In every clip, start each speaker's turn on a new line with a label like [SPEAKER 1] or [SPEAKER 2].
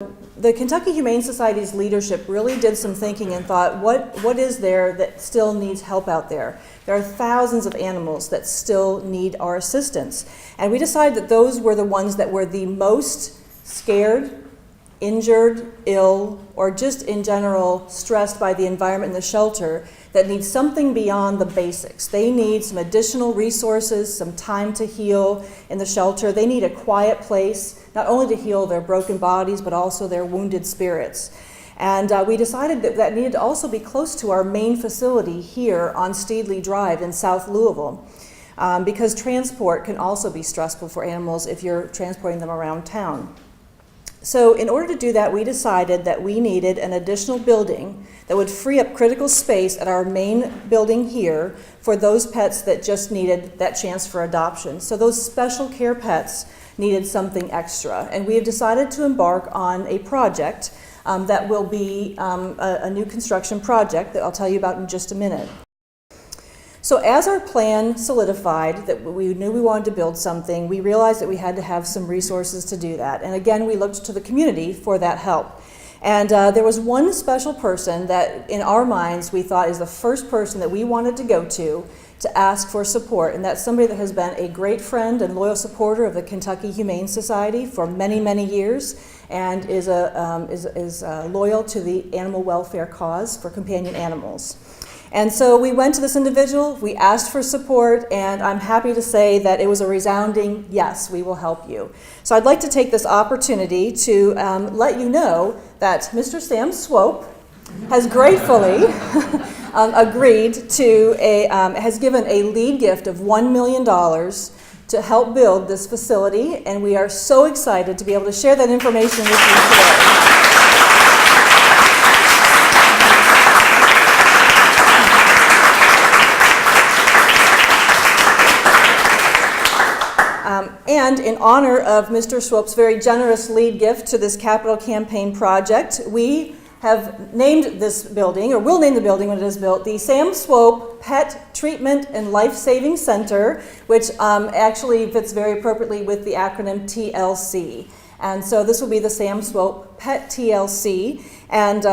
[SPEAKER 1] The Kentucky Humane Society's leadership really did some thinking and thought, what is there that still needs help out there? There are thousands of animals that still need our assistance. And we decided that those were the ones that were the most scared, injured, ill, or just in general stressed by the environment in the shelter, that need something beyond the basics. They need some additional resources, some time to heal in the shelter. They need a quiet place, not only to heal their broken bodies, but also their wounded spirits. And we decided that that needed to also be close to our main facility here on Steedley Drive in South Louisville, because transport can also be stressful for animals if you're transporting them around town. So in order to do that, we decided that we needed an additional building that would free up critical space at our main building here for those pets that just needed that chance for adoption. So those special care pets needed something extra. And we have decided to embark on a project that will be a new construction project that I'll tell you about in just a minute. So as our plan solidified, that we knew we wanted to build something, we realized that we had to have some resources to do that. And again, we looked to the community for that help. And there was one special person that in our minds we thought is the first person that we wanted to go to ask for support. And that's somebody that has been a great friend and loyal supporter of the Kentucky Humane Society for many, many years, and is loyal to the animal welfare cause for companion animals. And so we went to this individual, we asked for support, and I'm happy to say that it was a resounding yes, we will help you. So I'd like to take this opportunity to let you know that Mr. Sam Swope has gratefully agreed to has given a lead gift of $1 million to help build this facility, and we are so excited to be able to share that information with you today. And in honor of Mr. Swope's very generous lead gift to this capital campaign project, we have named this building, or will name the building when it is built, the Sam Swope Pet Treatment and Life-Saving Center, which actually fits very appropriately with the acronym TLC. And so this will be the Sam Swope Pet TLC. And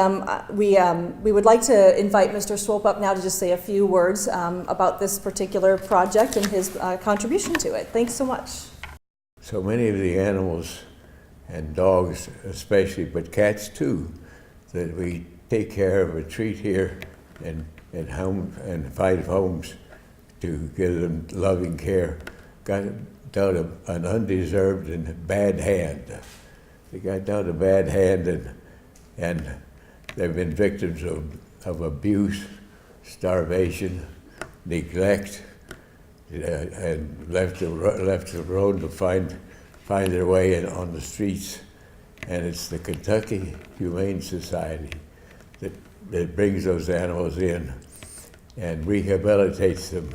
[SPEAKER 1] we would like to invite Mr. Swope up now to just say a few words about this particular project and his contribution to it. Thanks so much.
[SPEAKER 2] So many of the animals, and dogs especially, but cats too, that we take care of and treat here and find homes to give them loving care, got dealt an undeserved and bad hand. They got dealt a bad hand, and they've been victims of abuse, starvation, neglect, and left alone to find their way on the streets. And it's the Kentucky Humane Society that brings those animals in and rehabilitates them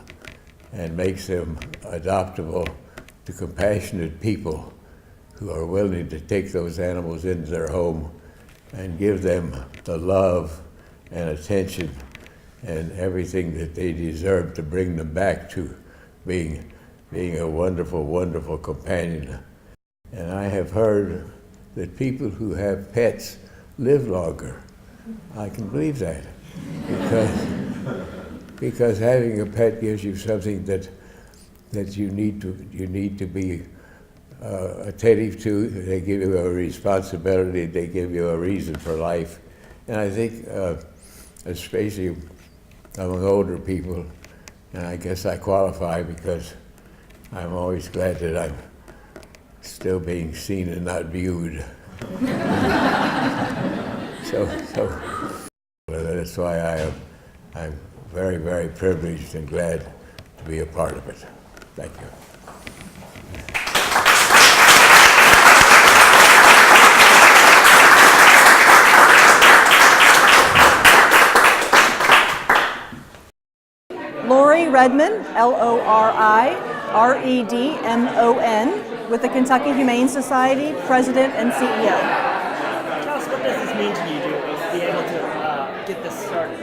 [SPEAKER 2] and makes them adoptable to compassionate people who are willing to take those animals into their home and give them the love and attention and everything that they deserve to bring them back to being a wonderful, wonderful companion. And I have heard that people who have pets live longer. I can believe that, because having a pet gives you something that you need to be attentive to. They give you a responsibility. They give you a reason for life. And I think, especially among older people, and I guess I qualify because I'm always glad that I'm still being seen and not viewed. So that's why I'm very, very privileged and glad to be a part of it. Thank you.
[SPEAKER 1] Lori Redmond, L-O-R-I-R-E-D-M-O-N, with the Kentucky Humane Society, President and CEO.
[SPEAKER 3] Tell us, what does this mean to you to be able to get this started?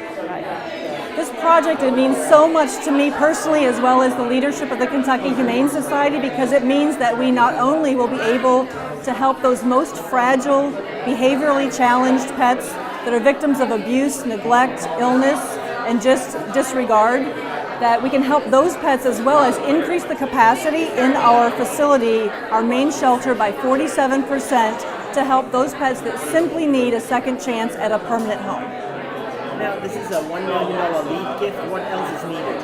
[SPEAKER 1] This project, it means so much to me personally, as well as the leadership of the Kentucky Humane Society, because it means that we not only will be able to help those most fragile, behaviorally challenged pets that are victims of abuse, neglect, illness, and just disregard, that we can help those pets as well as increase the capacity in our facility, our main shelter, by 47% to help those pets that simply need a second chance at a permanent home.
[SPEAKER 3] Now, this is a $1 million lead gift. What else is needed?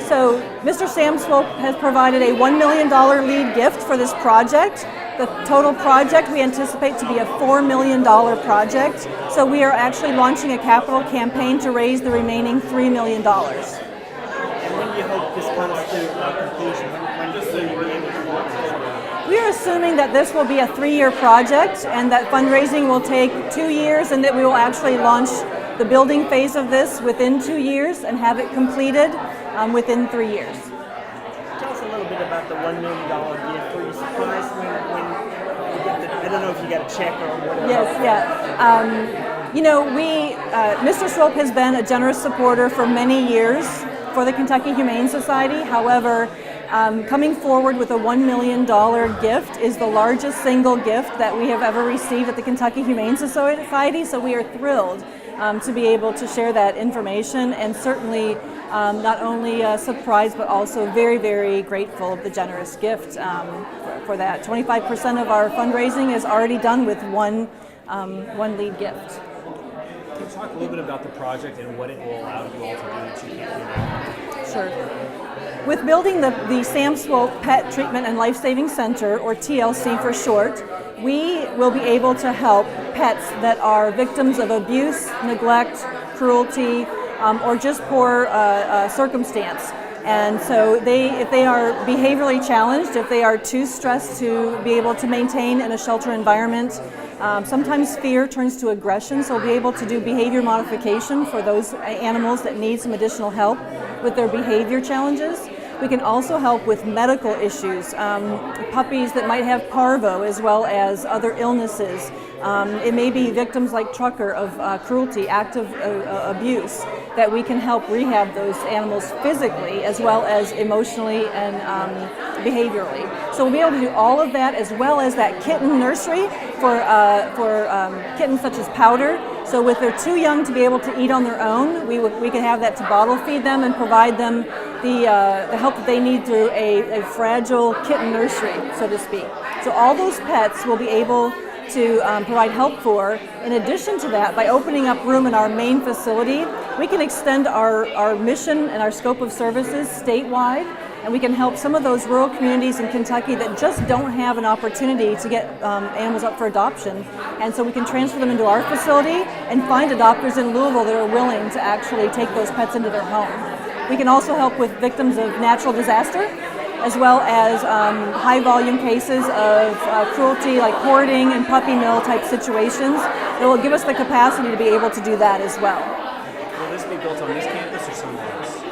[SPEAKER 1] So Mr. Sam Swope has provided a $1 million lead gift for this project. The total project we anticipate to be a $4 million project. So we are actually launching a capital campaign to raise the remaining $3 million.
[SPEAKER 3] And when do you hope this comes to completion? When will you be able to launch this?
[SPEAKER 1] We are assuming that this will be a 3-year project and that fundraising will take 2 years, and that we will actually launch the building phase of this within 2 years and have it completed within 3 years.
[SPEAKER 3] Tell us a little bit about the $1 million gift. Were you surprised when you got the, I don't know if you got a check or whatever?
[SPEAKER 1] Yes, yeah. You know, Mr. Swope has been a generous supporter for many years for the Kentucky Humane Society. However, coming forward with a $1 million gift is the largest single gift that we have ever received at the Kentucky Humane Society, so we are thrilled to be able to share that information, and certainly not only surprised but also very, very grateful of the generous gift for that. 25% of our fundraising is already done with one lead gift.
[SPEAKER 4] Can you talk a little bit about the project and what it will allow you all to do that you can't do?
[SPEAKER 1] Sure. With building the Sam Swope Pet Treatment and Life-Saving Center, or TLC for short, we will be able to help pets that are victims of abuse, neglect, cruelty, or just poor circumstance. And so if they are behaviorally challenged, if they are too stressed to be able to maintain in a shelter environment, sometimes fear turns to aggression, so we'll be able to do behavior modification for those animals that need some additional help with their behavior challenges. We can also help with medical issues, puppies that might have parvo as well as other illnesses. It may be victims like Trucker of cruelty, active abuse, that we can help rehab those animals physically as well as emotionally and behaviorly. So we'll be able to do all of that, as well as that kitten nursery for kittens such as Powder. So if they're too young to be able to eat on their own, we can have that to bottle feed them and provide them the help that they need through a fragile kitten nursery, so to speak. So all those pets will be able to provide help for. In addition to that, by opening up room in our main facility, we can extend our mission and our scope of services statewide, and we can help some of those rural communities in Kentucky that just don't have an opportunity to get animals up for adoption. And so we can transfer them into our facility and find adopters in Louisville that are willing to actually take those pets into their home. We can also help with victims of natural disaster, as well as high volume cases of cruelty like hoarding and puppy mill type situations. It will give us the capacity to be able to do that as well.
[SPEAKER 4] Will this be built on this campus or somewhere else?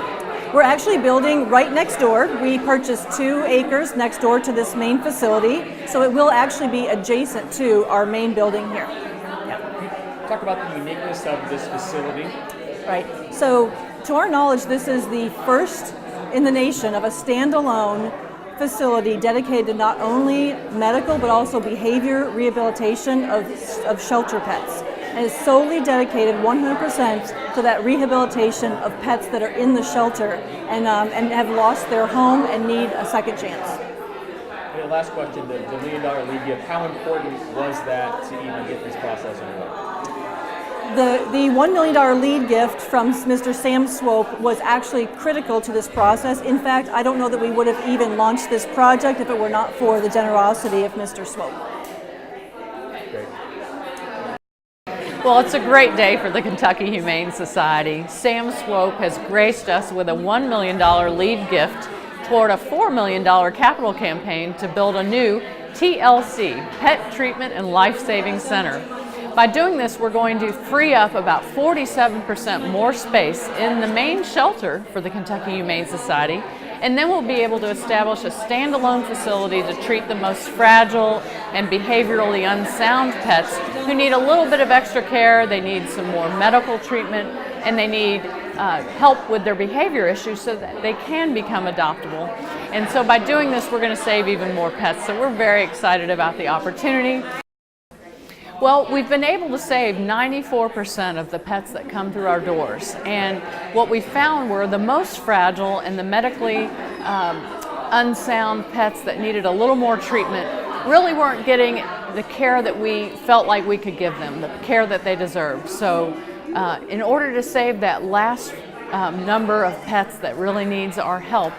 [SPEAKER 1] We're actually building right next door. We purchased 2 acres next door to this main facility, so it will actually be adjacent to our main building here. Yeah.
[SPEAKER 4] Talk about the uniqueness of this facility.
[SPEAKER 1] Right. So, to our knowledge, this is the first in the nation of a standalone facility dedicated to not only medical but also behavior rehabilitation of shelter pets. And is solely dedicated 100% to that rehabilitation of pets that are in the shelter and have lost their home and need a second chance.
[SPEAKER 4] Okay, last question, the $1 million lead gift, how important was that to even get this process underway?
[SPEAKER 1] The $1 million lead gift from Mr. Sam Swope was actually critical to this process. In fact, I don't know that we would have even launched this project if it were not for the generosity of Mr. Swope.
[SPEAKER 4] Great.
[SPEAKER 5] Well, it's a great day for the Kentucky Humane Society. Sam Swope has graced us with a $1 million lead gift toward a $4 million capital campaign to build a new TLC, Pet Treatment and Life-Saving Center. By doing this, we're going to free up about 47% more space in the main shelter for the Kentucky Humane Society, and then we'll be able to establish a standalone facility to treat the most fragile and behaviorally unsound pets who need a little bit of extra care, they need some more medical treatment, and they need help with their behavior issues so that they can become adoptable. And so by doing this, we're going to save even more pets. So we're very excited about the opportunity. Well, we've been able to save 94% of the pets that come through our doors. And what we found were the most fragile and the medically unsound pets that needed a little more treatment really weren't getting the care that we felt like we could give them, the care that they deserved. So in order to save that last number of pets that really needs our help,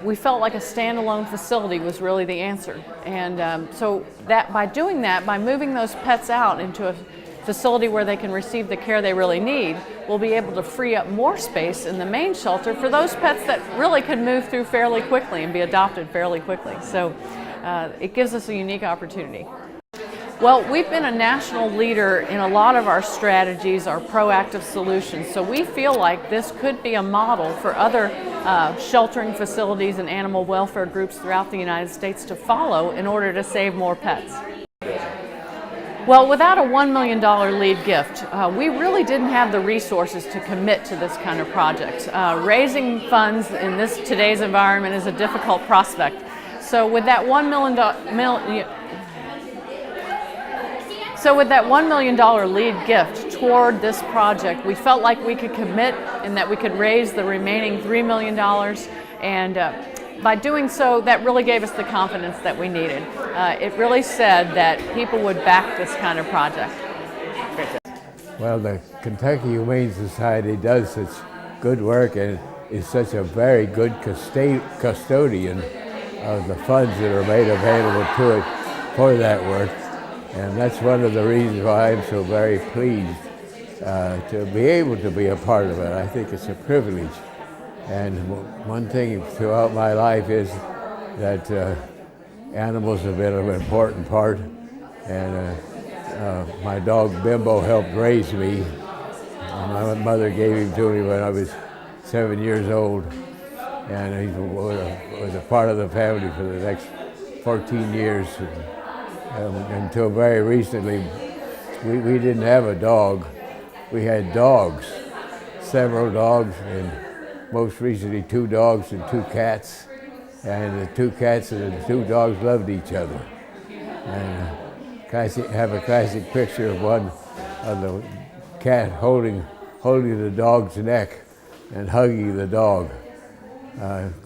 [SPEAKER 5] we felt like a standalone facility was really the answer. And so that by doing that, by moving those pets out into a facility where they can receive the care they really need, we'll be able to free up more space in the main shelter for those pets that really could move through fairly quickly and be adopted fairly quickly. So it gives us a unique opportunity. Well, we've been a national leader in a lot of our strategies, our proactive solutions, so we feel like this could be a model for other sheltering facilities and animal welfare groups throughout the United States to follow in order to save more pets. Well, without a $1 million lead gift, we really didn't have the resources to commit to this kind of project. Raising funds in today's environment is a difficult prospect. So with that $1 million lead gift toward this project, we felt like we could commit and that we could raise the remaining $3 million. And by doing so, that really gave us the confidence that we needed. It really said that people would back this kind of project.
[SPEAKER 2] Well, the Kentucky Humane Society does such good work and is such a very good custodian of the funds that are made available to it for that work. And that's one of the reasons why I'm so very pleased to be able to be a part of it. I think it's a privilege. And one thing throughout my life is that animals have been an important part. And my dog Bimbo helped raise me. My mother gave him to me when I was 7 years old. And he was a part of the family for the next 14 years. Until very recently, we didn't have a dog. We had dogs, several dogs, and most recently 2 dogs and 2 cats. And the 2 cats and the 2 dogs loved each other. And I have a classic picture of one of the cat holding the dog's neck and hugging the dog.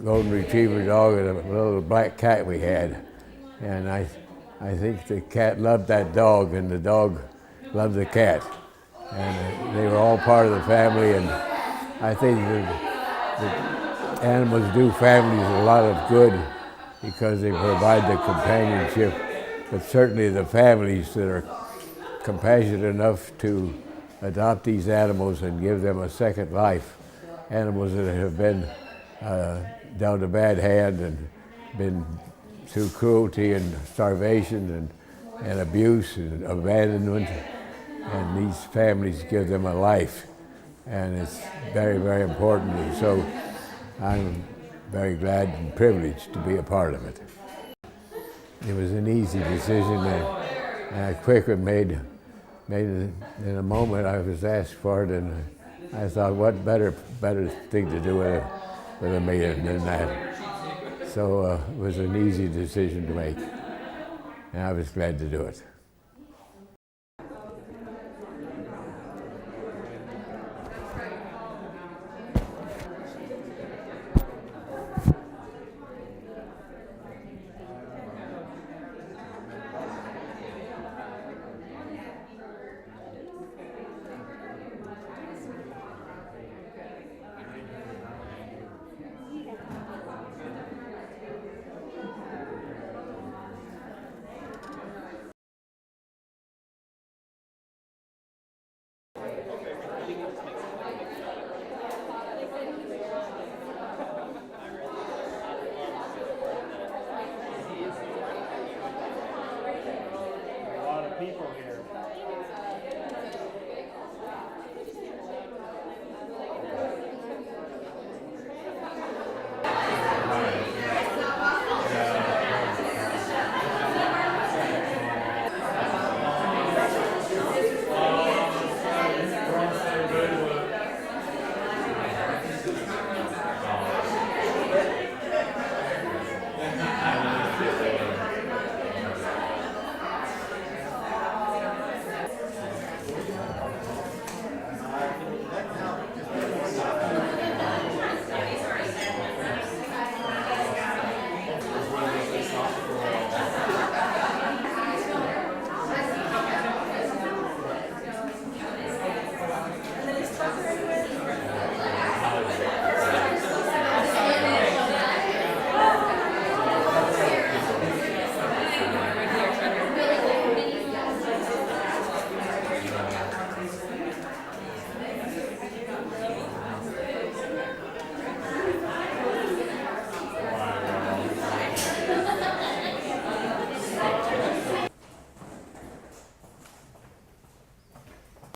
[SPEAKER 2] Golden Retriever dog and a little black cat we had. And I think the cat loved that dog and the dog loved the cat. And they were all part of the family, and I think that animals do families a lot of good because they provide the companionship, but certainly the families that are compassionate enough to adopt these animals and give them a second life, animals that have been down a bad hand and been through cruelty and starvation and abuse and abandonment, and these families give them a life, and it's very, very important. And so I'm very glad and privileged to be a part of it. It was an easy decision, and I quickly made it in a moment. I was asked for it, and I thought, what better thing to do with a million than that. So it was an easy decision to make, and I was glad to do it.